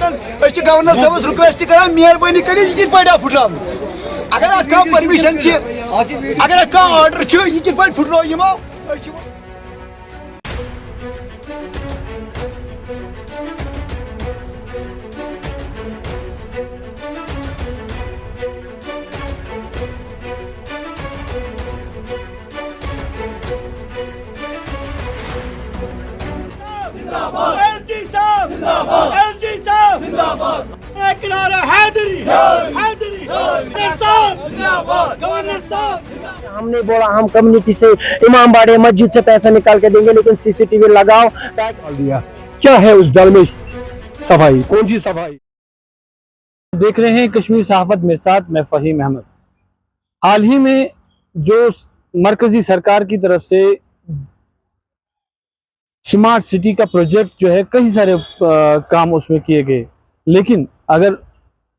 Governor साहब request कर मेहरबानी कर फुटराव अगर अत परमिशन अगर अत आर्डर यह कित पे फुटरो यमो हमने बोला हम कम्युनिटी से इमाम बाड़े मस्जिद से पैसा निकाल के देंगे लेकिन सीसीटीवी लगाओ दिया। क्या है उस दल में सफाई, कौन सी सफाई? देख रहे हैं कश्मीर सहाफत मेरे साथ मैं फहीम अहमद। हाल ही में जो मरकजी सरकार की तरफ से स्मार्ट सिटी का प्रोजेक्ट जो है कई सारे काम उसमें किए गए, लेकिन अगर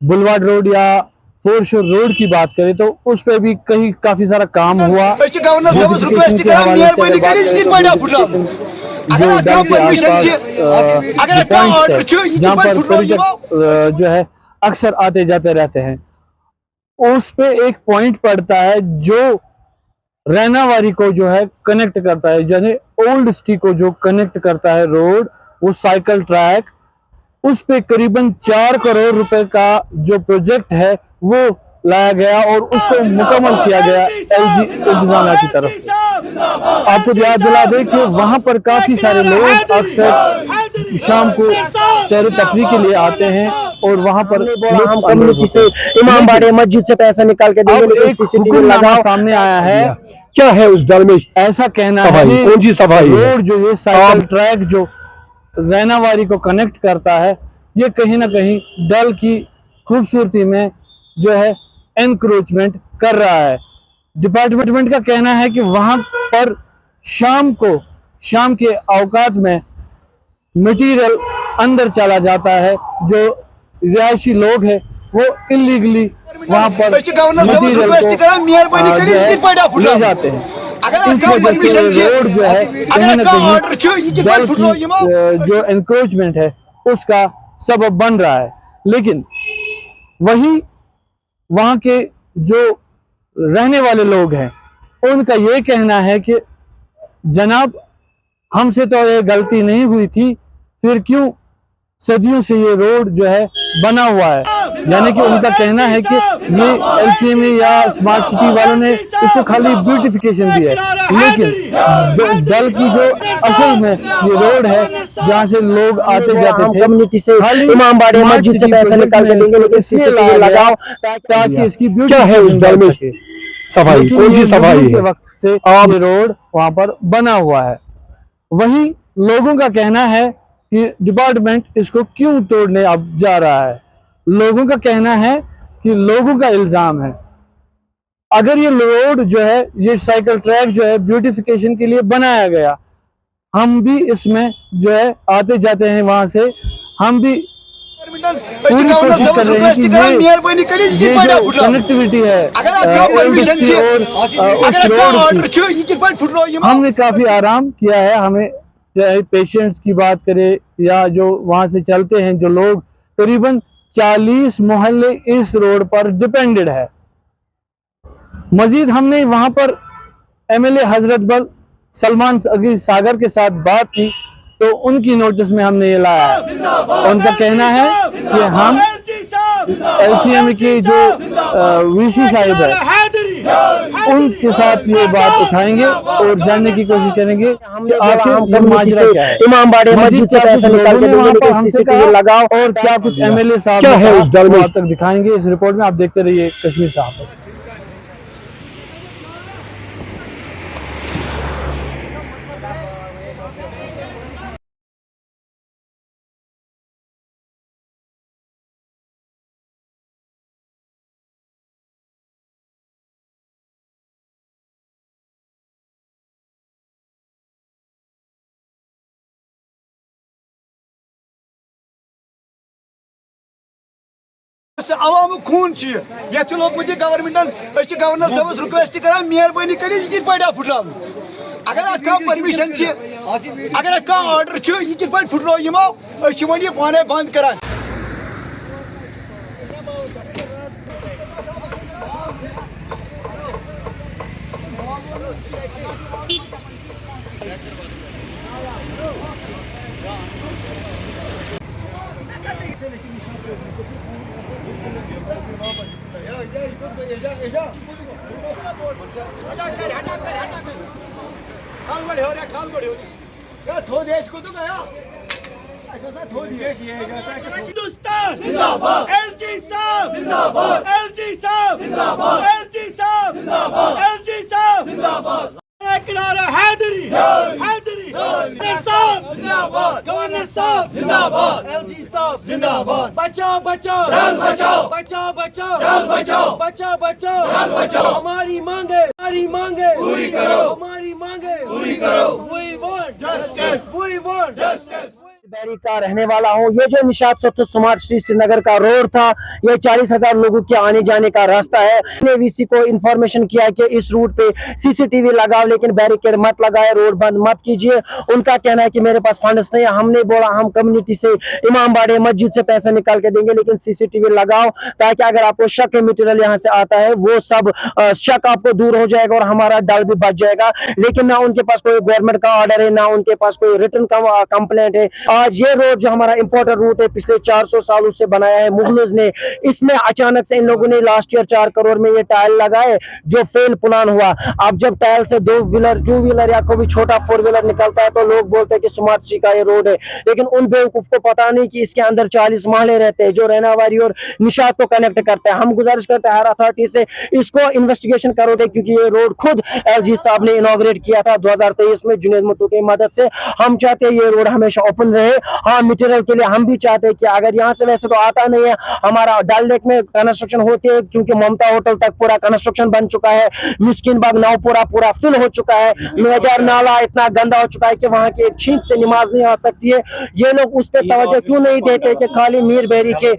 बुलवार्ड रोड या फोर शोर रोड की बात करें तो उस पर भी काफी सारा काम हुआ। जहाँ पर प्रोजेक्ट जो है अक्सर आते जाते रहते हैं, उस पे एक पॉइंट पड़ता है जो रैनावारी को जो है कनेक्ट करता है, यानी ओल्ड सिटी को जो कनेक्ट करता है रोड, वो साइकिल ट्रैक, उस पे करीबन 4 करोड़ रुपए का जो प्रोजेक्ट है वो लाया गया और उसको मुकम्मल किया गया एलजी इंतजामिया की तरफ से। आपको याद दिला दें कि वहां पर काफी सारे लोग अक्सर शाम को सैर तफरीह के लिए आते हैं और वहां पर हम कम्युनिटी से इमाम बाड़े मस्जिद से पैसा निकाल के देंगे लेकिन सीसीटीवी लगाओ सामने आया है। क्या है उस दल में ऐसा कहना सफाई, है कौन सी सफाई? रोड जो ये साइकिल ट्रैक जो रैनावारी को कनेक्ट करता है, ये कहीं ना कहीं डल की खूबसूरती में जो है एनक्रोचमेंट कर रहा है। डिपार्टमेंट का कहना है कि वहां पर शाम के औकात में मटेरियल अंदर चला जाता है, जो रिहायशी लोग हैं वो इलीगली वहां पर मटेरियल को ले जाते हैं। इस वजह से रोड जो है कहीं ना कहीं डल की जो एनक्रोचमेंट है उसका सबब बन रहा है। लेकिन वही वहां के जो रहने वाले लोग हैं उनका ये कहना है कि जनाब हमसे तो ये गलती नहीं हुई थी, फिर क्यों सदियों से ये रोड जो है बना हुआ है। यानी कि उनका कहना है कि ये एलसीएम या स्मार्ट सिटी वालों ने इसको खाली ब्यूटिफिकेशन दी है, लेकिन डल की जो असल में ये रोड है जहाँ से लोग आते जाते थे, कम्युनिटी से इमाम बाड़े मस्जिद से पैसा निकाल के देंगे लेकिन सीसीटीवी लगाओ ताकि इसकी क्या है उस दल में सफाई, कौन सी सफाई के वक्त से ये रोड वहां पर बना हुआ है। वही लोगों का कहना है कि डिपार्टमेंट इसको क्यों तोड़ने अब जा रहा है। लोगों का कहना है कि लोगों का इल्जाम है अगर ये रोड जो है ये साइकिल ट्रैक जो है ब्यूटिफिकेशन के लिए बनाया गया, हम भी इसमें जो है आते जाते हैं, वहां से हम भी पूरी कोशिश कर रहे हैं कि ये जो कनेक्टिविटी है उस रोड की, हमने काफी आराम किया है। हमें चाहे पेशेंट्स की बात करें या जो वहां से चलते हैं जो लोग, करीबन 40 मोहल्ले इस रोड पर डिपेंडेड है। मजीद हमने वहां पर एमएलए हजरत बल सलमान सागर के साथ बात की तो उनकी नोटिस में हमने ये लाया है। उनका कहना है कि हम एलसीएम के जो वीसी साहिब है उनके साथ ये बात उठाएंगे और जानने की कोशिश करेंगे कि आखिर माजरा क्या है। इमाम बाड़े मस्जिद से पैसा निकाल के देंगे लेकिन सीसीटीवी लगाओ और क्या कुछ एमएलए साहब क्या है उस दल में तक दिखाएंगे इस रिपोर्ट में। आप देखते रहिए कश्मीर साहब। आवाम खून ये लोगमुत गवर्नमेंटन गवर्नर साहब रिक्वेस्ट कर मेहरबानी कर फुटराव अगर अत परमिशन अगर अत आर्डर यह कित पे फुटरो यमो पाने बंद कर। हिंदुस्तान जिंदाबाद, एलजी साहब जिंदाबाद, एलजी साहब जिंदाबाद, एलजी साहब जिंदाबाद, एलजी साहब जिंदाबाद। किनारा हैदरी हैदरी गवर्नर साहब जिंदाबाद, गवर्नर साहब जिंदाबाद, एलजी साहब जिंदाबाद। बचाओ बचाओ जान बचाओ, बचाओ बचाओ जान बचाओ, बचाओ बचाओ जान बचाओ। हमारी मांगे पूरी करो, हमारी मांगे पूरी करो। We want justice, we want justice। बैरी का रहने वाला हूँ। ये जो निशात सत्तू स्मार्ट स्ट्रीट श्रीनगर का रोड था, ये 40,000 लोगों के आने जाने का रास्ता है। मैंने वीसी को इन्फॉर्मेशन किया कि इस रूट पे सीसीटीवी लगाओ, लेकिन बैरिकेड मत लगाए, रोड बंद मत कीजिए। उनका कहना है कि मेरे पास फंड्स नहीं है। हमने बोला हम कम्युनिटी से, इमाम बाड़े मस्जिद से पैसा निकाल के देंगे, लेकिन सीसीटीवी लगाओ ताकि अगर आपको शक मटेरियल यहाँ से आता है वो सब शक आपको दूर हो जाएगा और हमारा डल भी बच जाएगा। लेकिन ना उनके पास कोई गवर्नमेंट का ऑर्डर है, ना उनके पास कोई रिटर्न कंप्लेंट है। आज ये रोड जो हमारा इंपोर्टेड रूट है, पिछले 400 सालों से बनाया है मुगलों ने, इसमें अचानक से इन लोगों ने लास्ट ईयर 4 करोड़ में ये टाइल लगाए जो फेल प्लान हुआ। अब जब टाइल से 2 व्हीलर 2 व्हीलर या कोई छोटा 4 व्हीलर निकलता है तो लोग बोलते हैं कि स्मार्ट सिटी का ये रोड है, लेकिन उन बेवकूफ को पता नहीं कि इसके अंदर 40 महल्ले रहते हैं जो रहनावारी और निशात को कनेक्ट करते हैं। हम गुजारिश करते हैं हर अथॉरिटी से इसको इन्वेस्टिगेशन करो दे, क्योंकि ये रोड खुद एलजी साहब ने इनॉग्रेट किया था 2023 में जुनैद मुत्तू की मदद से। हम चाहते हैं ये रोड हमेशा ओपन रहे। हाँ, मटेरियल के लिए हम भी चाहते हैं कि अगर यहाँ से वैसे तो आता नहीं है, हमारा डल लेक में कंस्ट्रक्शन होती है क्योंकि ममता होटल तक पूरा कंस्ट्रक्शन बन चुका है, मिस्किन बाग नौपुरा पूरा फिल हो चुका है, मेदर नाला इतना गंदा हो चुका है कि वहाँ की एक छींक से नमाज नहीं आ सकती है। ये लोग उस पर तवज्जो क्यों नहीं देते कि खाली मीर बहरी के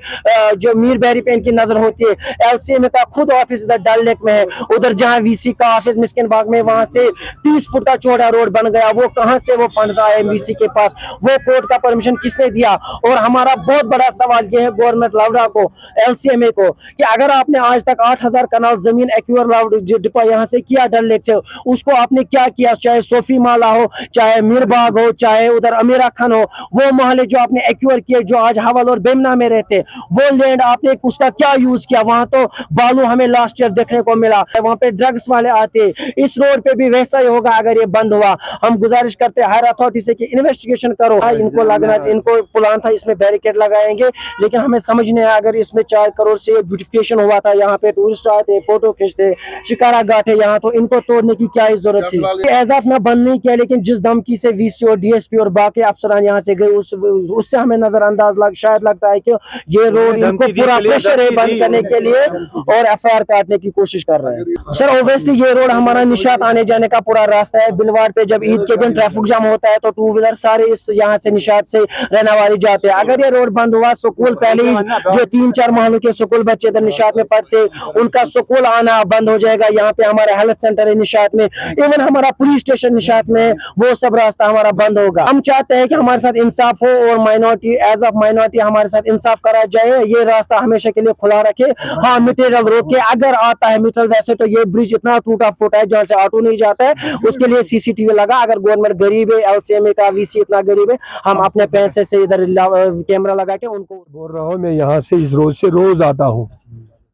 जो मीर बहरी पे इनकी नजर होती है। एलसीएम का खुद ऑफिस इधर डल लेक में है, उधर जहाँ वीसी का ऑफिस मिस्किन बाग में, वहां से 30 फुट का चौड़ा रोड बन गया। वो कहाँ से वो फंड्स आए वीसी के पास, वो कोर्ट का परमिशन किसने दिया? और हमारा बहुत बड़ा सवाल ये है गवर्नमेंट लावड़ा को, एलसीएमए को, कि अगर आपने आज तक 8,000 कनाल जमीन एक्यूर लावड़ा डिपो यहाँ से किया डल लेक से, उसको आपने क्या किया? चाहे सोफी माला हो, चाहे मीरबाग हो, चाहे उधर अमीरा खान हो, वो मोहल्ले जो आपने एक्यूर किए जो आज हवल और बेमना में रहते, वो लैंड आपने उसका क्या यूज किया? वहां तो बालू हमें लास्ट ईयर देखने को मिला, वहां पे ड्रग्स वाले आते। इस रोड पे भी वैसा ही होगा अगर ये बंद हुआ। हम गुजारिश करते हैं हर अथॉरिटी से कि इन्वेस्टिगेशन करो। इनको लगना, इनको प्लान था इसमें बैरिकेड लगाएंगे, लेकिन हमें समझ नहीं आया अगर इसमें 4 करोड़ से ब्यूटिफिकेशन हुआ था, यहाँ पे टूरिस्ट आते, फोटो खींचते, शिकारा घाट है यहाँ, तो इनको तोड़ने की क्या जरूरत थी? एजाफ ना बंद नहीं किया, लेकिन जिस धमकी से वीसी और डीएसपी और बाकी अफसरान यहाँ से गए उससे हमें नजरअंदाज शायद लगता है कि ये रोड इनको पूरा प्रेशर है बंद करने के लिए और एफआईआर काटने की कोशिश कर रहे हैं। सर ओब्वियसली ये रोड हमारा निशात आने जाने का पूरा रास्ता है। बिलवाड़ पे जब ईद के दिन ट्रैफिक जाम होता है तो 2 व्हीलर सारे इस यहाँ से निशात से रहनावारी जाते हैं। अगर ये रोड बंद हुआ, स्कूल पहले ही जो 3-4 महलों के स्कूल बच्चे इधर निशात में पढ़ते, उनका स्कूल आना बंद हो जाएगा। यहाँ पे हमारा हेल्थ सेंटर है निशात में, इवन हमारा पुलिस स्टेशन निशात में, वो सब रास्ता हमारा बंद होगा। हम चाहते हैं कि हमारे साथ इंसाफ हो और माइनॉरिटी एज ऑफ माइनॉरिटी हमारे साथ इंसाफ करा जाए। ये रास्ता हमेशा के लिए खुला रखे। हाँ, मटेरियल रोड के अगर आता है मटेरियल, वैसे तो ये ब्रिज इतना टूटा फूटा है जहाँ से ऑटो नहीं जाता है, उसके लिए सीसीटीवी लगा। अगर गवर्नमेंट गरीब है, एलसीएमए का वीसी इतना गरीब है, हम अपने पैसे से इधर कैमरा लगा के उनको बोल रहा हूँ। मैं यहाँ से इस रोड से रोज आता हूँ,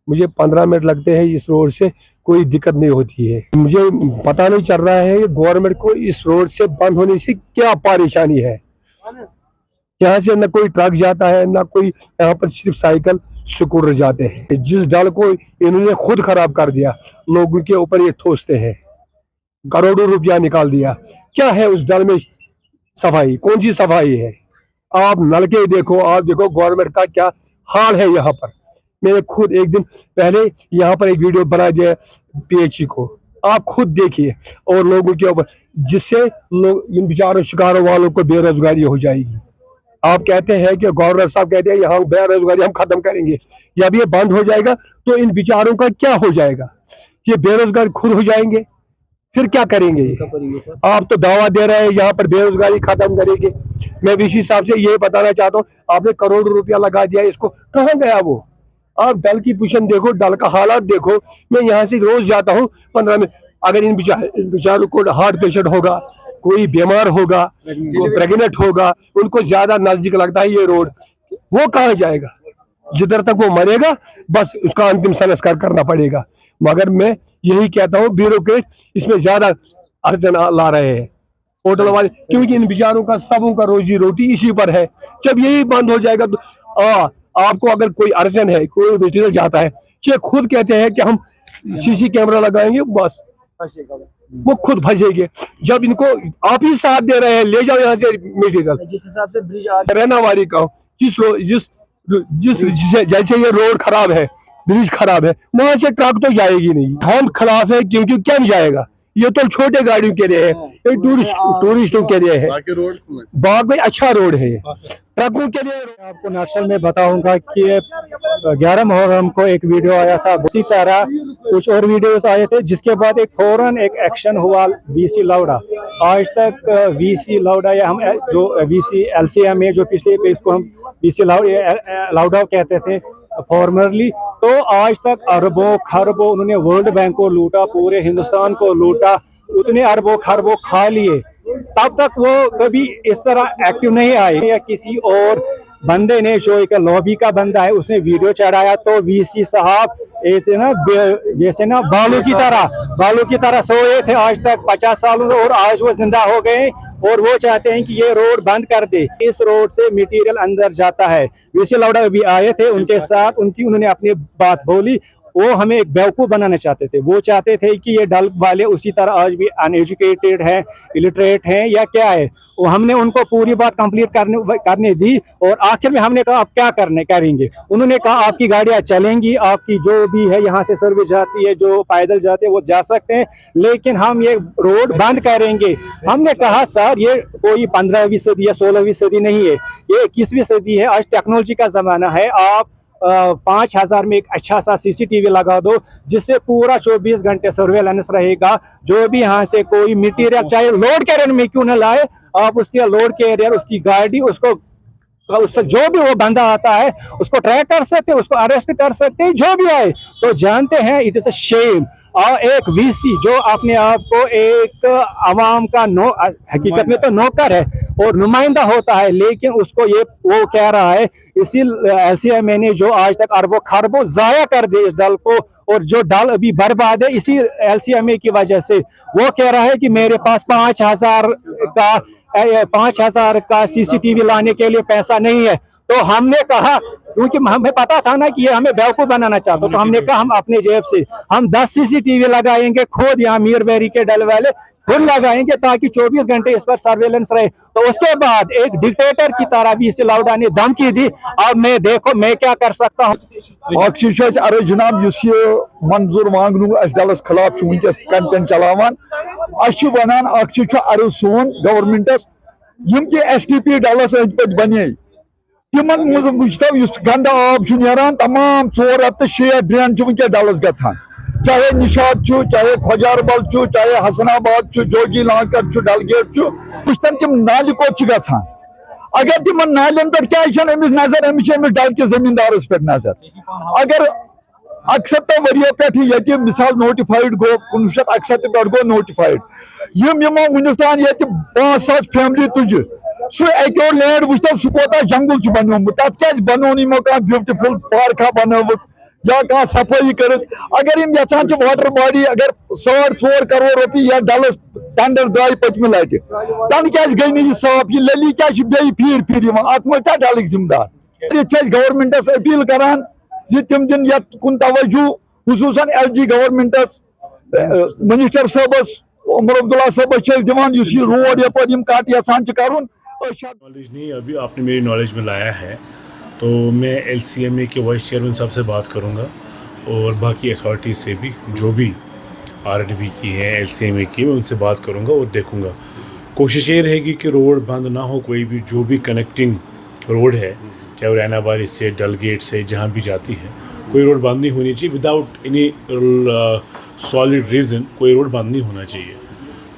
मुझे 15 मिनट लगते हैं। इस रोड से कोई दिक्कत नहीं होती है। मुझे पता नहीं चल रहा है गवर्नमेंट को इस रोड से बंद होने से क्या परेशानी है। यहाँ से न कोई ट्रक जाता है, न कोई यहाँ पर सिर्फ साइकिल स्कूटर जाते हैं। जिस डल को इन्होंने खुद खराब कर दिया, लोगों के ऊपर ये ठोसते हैं, करोड़ों रुपया निकाल दिया। क्या है उस डल में सफाई? कौन सी सफाई है? आप नलके देखो, आप देखो गवर्नमेंट का क्या हाल है यहाँ पर। मैंने खुद एक दिन पहले यहाँ पर एक वीडियो बना दिया पीएचई को, आप खुद देखिए, और लोगों के ऊपर, जिससे लोग इन बेचारों शिकारों वालों को बेरोजगारी हो जाएगी। आप कहते हैं कि गवर्नर साहब कहते हैं यहाँ बेरोजगारी हम खत्म करेंगे, जब ये बंद हो जाएगा तो इन बेचारों का क्या हो जाएगा? ये बेरोजगार खुद हो जाएंगे, फिर क्या करेंगे? आप तो दावा दे रहे हैं यहाँ पर बेरोजगारी खत्म करेंगे। मैं वीसी साहब से ये बताना चाहता हूँ, आपने करोड़ों रुपया लगा दिया, इसको कहाँ गया वो? आप डल की पोजीशन देखो, डल का हालात देखो। मैं यहाँ से रोज जाता हूँ 15 मिनट, अगर इन बेचारों को हार्ट पेशेंट होगा, कोई बीमार होगा, कोई प्रेग्नेंट होगा, उनको ज्यादा नजदीक लगता है ये रोड, वो कहाँ जाएगा? जिधर तक वो मरेगा बस उसका अंतिम संस्कार करना पड़ेगा। मगर मैं यही कहता हूँ ब्यूरोक्रेट इसमें ज्यादा अड़चन ला रहे हैं होटल वाले, क्योंकि इन बेचारों का सबों का रोजी रोटी इसी पर है। जब यही बंद हो जाएगा तो आपको अगर कोई अड़चन है, कोई मटेरियल जाता है, ये खुद कहते हैं कि हम सीसी कैमरा लगाएंगे, बस वो खुद फंसेंगे। जब इनको आप ही साथ दे रहे हैं, ले जाओ यहाँ से मटेरियल। जिस हिसाब से ब्रिज रहनावारी का जैसे ये रोड खराब है, ब्रिज खराब है, वहां से ट्रक तो जाएगी नहीं। हम खिलाफ है क्योंकि क्या जाएगा, ये तो छोटे गाड़ियों के लिए है, ये टूरिस्टों के लिए है। बाकी अच्छा रोड है, ट्रकों के लिए। आपको नक्सल में बताऊंगा कि 11 मुहर्रम को एक वीडियो आया था, उसी तरह कुछ और वीडियोस आए थे, जिसके बाद एक फौरन एक एक्शन हुआ वीसी लौड़ा। आज तक वीसी लौड़ा या हम जो वीसी LCM जो पिछले पे इसको हम वीसी लौड़ा कहते थे फॉर्मरली, तो आज तक अरबों खरबों उन्होंने वर्ल्ड बैंक को लूटा, पूरे हिंदुस्तान को लूटा, उतने अरबों खरबों खा लिए। तब तक वो कभी इस तरह एक्टिव नहीं आए। या किसी और बंदे ने, जो एक लॉबी का बंदा है, उसने वीडियो चढ़ाया तो वीसी साहब जैसे ना बालू की तरह सोए थे आज तक 50 सालों से, और आज वो जिंदा हो गए और वो चाहते हैं कि ये रोड बंद कर दे। इस रोड से मटेरियल अंदर जाता है। वीसी लौड़ा भी आए थे, उनके साथ उन्होंने अपनी बात बोली। वो हमें एक बेवकूफ़ बनाना चाहते थे। वो चाहते थे कि ये डल वाले उसी तरह आज भी अनएजुकेटेड है, इलिटरेट हैं या क्या है। वो हमने उनको पूरी बात कंप्लीट करने दी, और आखिर में हमने कहा आप क्या करेंगे। उन्होंने कहा आपकी गाड़ियाँ चलेंगी, आपकी जो भी है यहाँ से सर्विस जाती है, जो पैदल जाते हैं वो जा सकते हैं, लेकिन हम ये रोड बंद करेंगे। हमने कहा सर ये कोई 15वीं सदी या 16वीं सदी नहीं है, ये 21वीं सदी है। आज टेक्नोलॉजी का ज़माना है। आप 5,000 में एक अच्छा सा CCTV लगा दो, जिससे पूरा 24 घंटे सर्वेलेंस रहेगा। जो भी यहाँ से कोई मटीरियल चाहे लोड कैरियर में क्यों न लाए, आप उसके लोड कैरियर, उसकी गाड़ी, उससे जो भी वो बंदा आता है उसको ट्रैक कर सकते, उसको अरेस्ट कर सकते, जो भी आए। तो जानते हैं इट इज अ शेम। और एक वीसी जो अपने आप को एक अवाम का हकीकत में तो नौकर है और नुमाइंदा होता है, लेकिन उसको ये वो कह रहा है, इसी LCM ने जो आज तक अरबों खरबों जाया कर दे इस दल को, और जो दल अभी बर्बाद है इसी LCM की वजह से। वो कह रहा है कि मेरे पास 5,000 का CCTV लाने के लिए पैसा नहीं है। तो हमने कहा, क्योंकि हमें पता था ना कि ये हमें बेवकूफ बनाना चाहता, तो हमने कहा हम अपने जेब से हम 10 CCTV लगाएंगे खुद, यहाँ मीरबेरी के डल वाले खुद लगाएंगे, ताकि 24 घंटे इस पर सर्वेलेंस रहे। तो उसके बाद एक डिक्टेटर की तरह वीसी लौड़ा ने धमकी दी। अब मैं देखो मैं क्या कर सकता हूँ। अरे जनाब मंजूर मांगन डलस खिलाफ वनकस कंटेंट चलावान वन अरे सोन गवर्नमेंटस STP डलस अंद पे बने तिमन मज वो गंद आब नान तमाम 4 हफ्ते 6 ड्रेन वनकस डलस गठान, चाहे निशात चाहे खोजारबल चाहे हसनाबाद जोगी लाकर डलगेट वुचतन तम नाल कोत गठान। अगर तिम नालन पे क्या नजर अमिस डल के जमींदारस पे नजर। अगर 61 वरियो पे मिसाल नोटिफाइड गो 1961 पे गो नोटिफाइड यमो वुनतान 5,000 फैमिली तुज सह अको लैंड वुचत सह कोता जंगल बनोमुत, तथ क्या बनो यमो कह ब्यूटिफुल पार्का बनोमुत या कह सफाई कर। अगर यम यचान वाटर बॉडी अगर 4.25 करोड़ रुपये या डलस टेंडर द्राय पतम लटि तन क्या गई नहीं साफ, यह लली क्या फिर फिर अत मज डल जिम्मेदार। गवर्नमेंटस अपील करान तम दिन कुन तवज्जो, खुसूसन LG गवर्नमेंटस मिनिस्टर साहबस उमर अब्दुल्ला साहबस दिवान यह रोड यप कट यचान कर। नॉलेज नहीं, अभी आपने मेरी नॉलेज में लाया है, तो मैं LCMA के वाइस चेयरमैन साहब से बात करूंगा और बाकी अथॉरिटीज़ से भी, जो भी RDB की है LCMA की, मैं उनसे बात करूंगा और देखूंगा। कोशिश ये रहेगी कि रोड बंद ना हो, कोई भी जो भी कनेक्टिंग रोड है, चाहे वो रैनाबाद से डलगेट से जहाँ भी जाती है, कोई रोड बंद नहीं होनी चाहिए विदाउट एनी सॉलिड रीज़न। कोई रोड बंद नहीं होना चाहिए।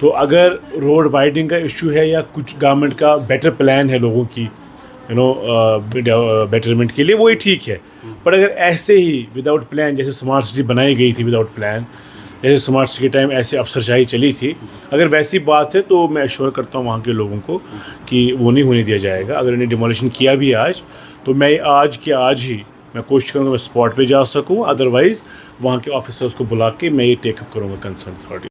तो अगर रोड वाइडिंग का इशू है या कुछ गवर्नमेंट का बेटर प्लान है लोगों की बेटरमेंट के लिए, वो ही ठीक है। पर अगर ऐसे ही विदाउट प्लान, जैसे स्मार्ट सिटी बनाई गई थी विदाउट प्लान, जैसे स्मार्ट सिटी टाइम ऐसे अफसरशाही चली थी, अगर वैसी बात है तो मैं एश्योर करता हूँ वहाँ के लोगों को कि वो नहीं होने दिया जाएगा। अगर इन्हें डिमोलिशन किया भी आज, तो मैं आज के आज ही मैं कोशिश करूँगा मैं स्पॉट पे जा सकूँ, अदरवाइज़ वहाँ के ऑफिसर्स को बुला के मैं ये टेकअप करूँगा कंसर्न अथॉरिटी।